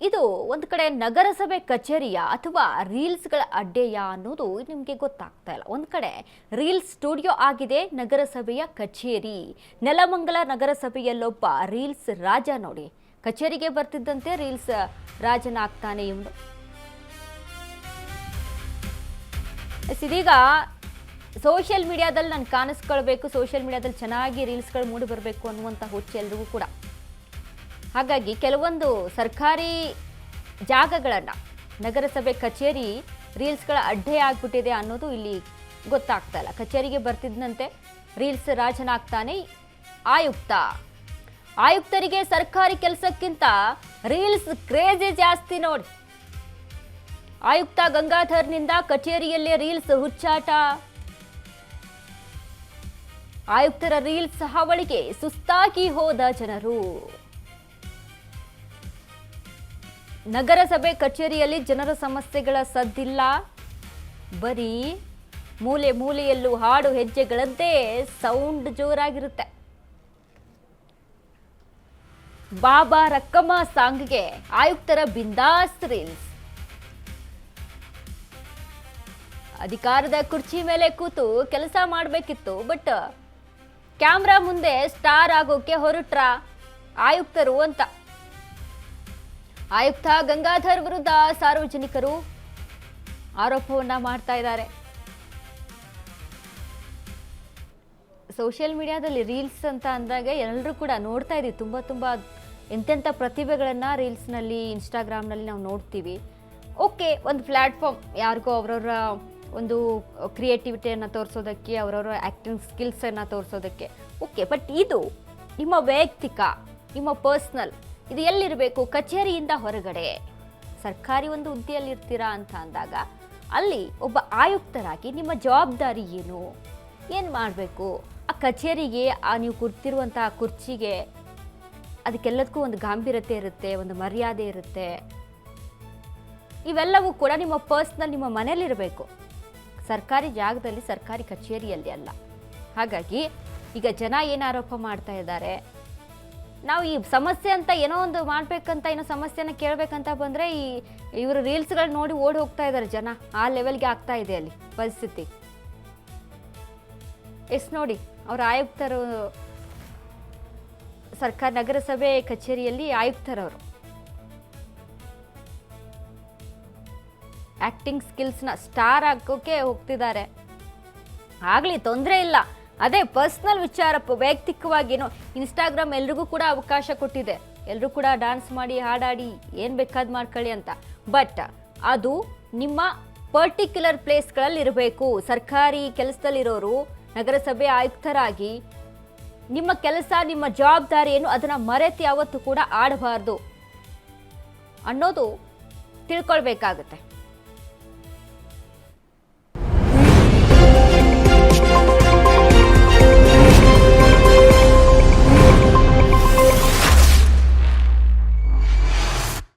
ಇದು ಒಂದು ಕಡೆ ನಗರಸಭೆ ಕಚೇರಿಯ ಅಥವಾ ರೀಲ್ಸ್ಗಳ ಅಡ್ಡೆಯ ಅನ್ನೋದು ನಿಮಗೆ ಗೊತ್ತಾಗ್ತಾ ಇಲ್ಲ. ಒಂದು ಕಡೆ ರೀಲ್ಸ್ ಸ್ಟುಡಿಯೋ ಆಗಿದೆ ನಗರಸಭೆಯ ಕಚೇರಿ. ನೆಲಮಂಗಲ ನಗರಸಭೆಯಲ್ಲೊಬ್ಬ ರೀಲ್ಸ್ ರಾಜ ನೋಡಿ, ಕಚೇರಿಗೆ ಬರ್ತಿದ್ದಂತೆ ರೀಲ್ಸ್ ರಾಜನಾಗ್ತಾನೆ ಇವನು. ಇದೀಗ ಸೋಷಿಯಲ್ ಮೀಡಿಯಾದಲ್ಲಿ ನಾನು ಕಾಣಿಸ್ಕೊಳ್ಬೇಕು, ಸೋಷಿಯಲ್ ಮೀಡಿಯಾದಲ್ಲಿ ಚೆನ್ನಾಗಿ ರೀಲ್ಸ್ಗಳು ಮೂಡಿ ಬರಬೇಕು ಅನ್ನುವಂಥ ಹುಚ್ಚು ಎಲ್ರಿಗೂ ಕೂಡ. ಹಾಗಾಗಿ ಕೆಲವೊಂದು ಸರ್ಕಾರಿ ಜಾಗಗಳನ್ನು ನಗರಸಭೆ ಕಚೇರಿ ರೀಲ್ಸ್ಗಳ ಅಡ್ಡೆ ಆಗ್ಬಿಟ್ಟಿದೆ ಅನ್ನೋದು ಇಲ್ಲಿ ಗೊತ್ತಾಗ್ತಾ ಇಲ್ಲ. ಕಚೇರಿಗೆ ಬರ್ತಿದ್ದಂತೆ ರೀಲ್ಸ್ ರಾಜನಾಗ್ತಾನೆ ಆಯುಕ್ತ. ಆಯುಕ್ತರಿಗೆ ಸರ್ಕಾರಿ ಕೆಲಸಕ್ಕಿಂತ ರೀಲ್ಸ್ ಕ್ರೇಜಿ ಜಾಸ್ತಿ ನೋಡಿ. ಆಯುಕ್ತ ಗಂಗಾಧರ್ನಿಂದ ಕಚೇರಿಯಲ್ಲೇ ರೀಲ್ಸ್ ಹುಚ್ಚಾಟ. ಆಯುಕ್ತರ ರೀಲ್ಸ್ ಹಾವಳಿಗೆ ಸುಸ್ತಾಗಿ ಹೋದ ಜನರು. ನಗರಸಭೆ ಕಚೇರಿಯಲ್ಲಿ ಜನರ ಸಮಸ್ಯೆಗಳ ಸದ್ದಿಲ್ಲ, ಬರೀ ಮೂಲೆ ಮೂಲೆಯಲ್ಲೂ ಹಾಡು ಹೆಜ್ಜೆಗಳದ್ದೇ ಸೌಂಡ್ ಜೋರಾಗಿರುತ್ತೆ. ಬಾಬಾ ರಕ್ಕಮ್ಮ ಸಾಂಗ್ಗೆ ಆಯುಕ್ತರ ಬಿಂದಾಸ್ ರೀಲ್ಸ್. ಅಧಿಕಾರದ ಕುರ್ಚಿ ಮೇಲೆ ಕೂತು ಕೆಲಸ ಮಾಡಬೇಕಿತ್ತು, ಬಟ್ ಕ್ಯಾಮ್ರಾ ಮುಂದೆ ಸ್ಟಾರ್ ಆಗೋಕೆ ಹೊರಟ್ರ ಆಯುಕ್ತರು ಅಂತ. ಆಯುಕ್ತ ಗಂಗಾಧರ್ ವಿರುದ್ಧ ಸಾರ್ವಜನಿಕರು ಆರೋಪವನ್ನ ಮಾಡ್ತಾ ಇದ್ದಾರೆ. ಸೋಷಿಯಲ್ ಮೀಡಿಯಾದಲ್ಲಿ ರೀಲ್ಸ್ ಅಂತ ಅಂದಾಗ ಎಲ್ಲರೂ ಕೂಡ ನೋಡ್ತಾ ಇದೀವಿ. ತುಂಬಾ ಎಂತೆಂಥ ಪ್ರತಿಭೆಗಳನ್ನ ರೀಲ್ಸ್ನಲ್ಲಿ, ಇನ್ಸ್ಟಾಗ್ರಾಮ್ನಲ್ಲಿ ನಾವು ನೋಡ್ತೀವಿ. ಓಕೆ, ಒಂದು ಪ್ಲ್ಯಾಟ್ಫಾರ್ಮ್, ಯಾರಿಗೋ ಅವರವರ ಒಂದು ಕ್ರಿಯೇಟಿವಿಟಿಯನ್ನು ತೋರಿಸೋದಕ್ಕೆ, ಅವರವರ ಆ್ಯಕ್ಟಿಂಗ್ ಸ್ಕಿಲ್ಸನ್ನು ತೋರಿಸೋದಕ್ಕೆ ಓಕೆ. ಬಟ್ ಇದು ನಿಮ್ಮ ವೈಯಕ್ತಿಕ, ನಿಮ್ಮ ಪರ್ಸ್ನಲ್, ಇದು ಎಲ್ಲಿರಬೇಕು? ಕಚೇರಿಯಿಂದ ಹೊರಗಡೆ ಸರ್ಕಾರಿ ಒಂದು ಹುದ್ದೆಯಲ್ಲಿ ಇರ್ತೀರಾ ಅಂತ ಅಂದಾಗ ಅಲ್ಲಿ ಒಬ್ಬ ಆಯುಕ್ತರಾಗಿ ನಿಮ್ಮ ಜವಾಬ್ದಾರಿ ಏನು ಮಾಡಬೇಕು? ಆ ಕಚೇರಿಗೆ, ನೀವು ಕೂರ್ತಿರುವಂತಹ ಕುರ್ಚಿಗೆ, ಅದಕ್ಕೆಲ್ಲದಕ್ಕೂ ಒಂದು ಗಾಂಭೀರ್ಯತೆ ಇರುತ್ತೆ, ಒಂದು ಮರ್ಯಾದೆ ಇರುತ್ತೆ. ಇವೆಲ್ಲವೂ ಕೂಡ ನಿಮ್ಮ ಪರ್ಸ್ನಲ್, ನಿಮ್ಮ ಮನೇಲಿರಬೇಕು, ಸರ್ಕಾರಿ ಜಾಗದಲ್ಲಿ, ಸರ್ಕಾರಿ ಕಚೇರಿಯಲ್ಲಿ ಅಲ್ಲ. ಹಾಗಾಗಿ ಈಗ ಜನ ಏನು ಆರೋಪ ಮಾಡ್ತಾ ಇದ್ದಾರೆ, ನಾವು ಈ ಸಮಸ್ಯೆ ಅಂತ ಏನೋ ಒಂದು ಮಾಡಬೇಕಂತ, ಏನೋ ಸಮಸ್ಯೆನ ಕೇಳಬೇಕಂತ ಬಂದರೆ ಇವರು ರೀಲ್ಸ್ಗಳು ನೋಡಿ ಓಡಿ ಹೋಗ್ತಾ ಇದ್ದಾರೆ ಜನ. ಆ ಲೆವೆಲ್ಗೆ ಆಗ್ತಾ ಇದೆ ಅಲ್ಲಿ ಪರಿಸ್ಥಿತಿ. ನೋಡಿ, ಅವರ ಆಯುಕ್ತರು, ಸರ್ಕಾರ ನಗರಸಭೆ ಕಚೇರಿಯಲ್ಲಿ ಆಯುಕ್ತರವರು ಆಕ್ಟಿಂಗ್ ಸ್ಕಿಲ್ಸ್ನ ಸ್ಟಾರ್ ಆಗೋಕೆ ಹೋಗ್ತಿದ್ದಾರೆ. ಆಗಲಿ, ತೊಂದರೆ ಇಲ್ಲ. ಅದೇ ಪರ್ಸ್ನಲ್ ವಿಚಾರ, ವೈಯಕ್ತಿಕವಾಗಿನೋ ಇನ್ಸ್ಟಾಗ್ರಾಮ್ ಎಲ್ರಿಗೂ ಕೂಡ ಅವಕಾಶ ಕೊಟ್ಟಿದೆ, ಎಲ್ಲರೂ ಕೂಡ ಡ್ಯಾನ್ಸ್ ಮಾಡಿ, ಹಾಡಾಡಿ, ಏನು ಬೇಕಾದ್ ಮಾಡ್ಕೊಳ್ಳಿ ಅಂತ. ಬಟ್ ಅದು ನಿಮ್ಮ ಪರ್ಟಿಕ್ಯುಲರ್ ಪ್ಲೇಸ್ಗಳಲ್ಲಿ ಇರಬೇಕು. ಸರ್ಕಾರಿ ಕೆಲಸದಲ್ಲಿರೋರು ನಗರಸಭೆ ಆಯುಕ್ತರಾಗಿ ನಿಮ್ಮ ಕೆಲಸ, ನಿಮ್ಮ ಜವಾಬ್ದಾರಿ ಏನು, ಅದನ್ನು ಮರೆತು ಯಾವತ್ತೂ ಕೂಡ ಆಡಬಾರ್ದು ಅನ್ನೋದು ತಿಳ್ಕೊಳ್ಬೇಕಾಗುತ್ತೆ.